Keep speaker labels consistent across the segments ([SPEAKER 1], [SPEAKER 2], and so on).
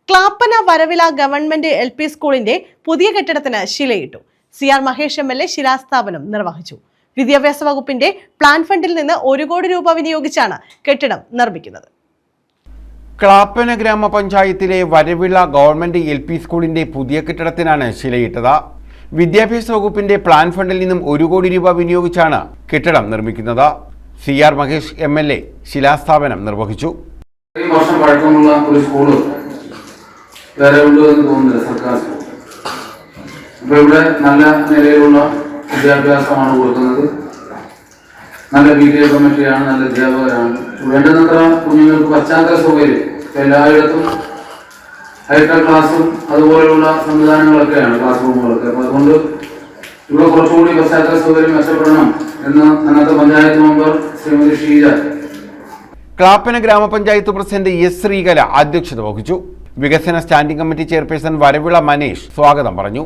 [SPEAKER 1] Clappana വരവില government LP സ്കൂളിന്റെ പുതിയ കെട്ടിടത്തിന് ശിലയിട്ടു. CR മഹേഷ് MLA ശിലാസ്ഥാപനം നിർവഹിച്ചു. വിദ്യാഭ്യാസ വകുപ്പിന്റെ പ്ലാൻ ഫണ്ടിൽ നിന്ന് 1 കോടി രൂപ വിനിയോഗിച്ചാണ് കെട്ടിടം നിർമ്മിക്കുന്നത്.
[SPEAKER 2] ക്ലാപ്പന ഗ്രാമപഞ്ചായത്തിലെ വരവിള ഗവൺമെന്റ് LP സ്കൂളിന്റെ പുതിയ കെട്ടിടത്തിനാണ് ശിലയിട്ടത്. വിദ്യാഭ്യാസ വകുപ്പിന്റെ പ്ലാൻ ഫണ്ടിൽ നിന്നും 1 കോടി രൂപ വിനിയോഗിച്ചാണ് കെട്ടിടം നിർമ്മിക്കുന്നത്. CR മഹേഷ് MLA ശിലാസ്ഥാപനം നിർവഹിച്ചു.
[SPEAKER 3] വേറെ ഉണ്ടെന്ന് തോന്നുന്നില്ല സർക്കാർ സ്കൂൾ. അപ്പോൾ ഇവിടെ നല്ല നിലയിലുള്ള വിദ്യാഭ്യാസമാണ് കൊടുക്കുന്നത്. നല്ല PTA കമ്മിറ്റിയാണ്, നല്ല അധ്യാപകരാണ്. വേണ്ടുന്നത്ര കുഞ്ഞുങ്ങൾക്ക് പശ്ചാത്തല സൗകര്യം എല്ലായിടത്തും ഹൈടെക് ക്ലാസ്സും അതുപോലെയുള്ള സംവിധാനങ്ങളൊക്കെയാണ്, ക്ലാസ് റൂമുകളൊക്കെ. അപ്പോൾ അതുകൊണ്ട് ഇവിടെ കുറച്ചുകൂടി പശ്ചാത്തല സൗകര്യം മെച്ചപ്പെടണം എന്ന് അന്നത്തെ പഞ്ചായത്ത് മെമ്പർ ശ്രീമതി ഷീജ.
[SPEAKER 2] ക്ലാപ്പന ഗ്രാമപഞ്ചായത്ത് പ്രസിഡന്റ് S. ശ്രീകല അധ്യക്ഷത വഹിച്ചു. വികസന standing committee chairperson Varavila Manesh സ്വാഗതം പറഞ്ഞു.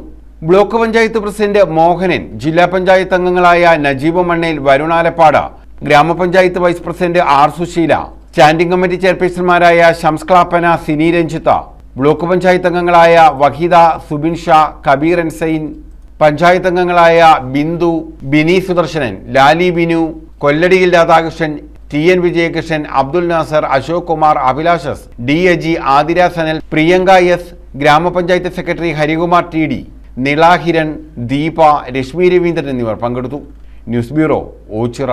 [SPEAKER 2] ബ്ലോക്ക് പഞ്ചായത്ത് പ്രസിഡന്റ് മോഹനൻ, ജില്ലാ പഞ്ചായത്ത് അംഗങ്ങളായ നജീബ് മണ്ണേൽ, വരുണാലപ്പാട്, ഗ്രാമപഞ്ചായത്ത് vice president R. Susheela, standing committee ചെയർപേഴ്സൺമാരായ ഷംസ് ക്ലാപ്പന, സിനി രഞ്ജിത്ത്, ബ്ലോക്ക് പഞ്ചായത്ത് അംഗങ്ങളായ വഹീദ, സുബിൻ ഷാ, കബീർ എൻസൈൻ, പഞ്ചായത്ത് അംഗങ്ങളായ ബിന്ദു, ബിനി സുദർശനൻ, ലാലി ബിനു, കൊല്ലടിയിൽ Radhakrishnan, TN Vijayakrishnan, Abdul Nasser, Ashok Kumar, Abhilash, D. Aji, Athira Sanal, Priyanka S, ഗ്രാമപഞ്ചായത്ത് സെക്രട്ടറി ഹരികുമാർ TD, നിളാഹിരൻ, ദീപ, രശ്മി രവീന്ദ്രൻ എന്നിവർ പങ്കെടുത്തു. News bureau, Ochira.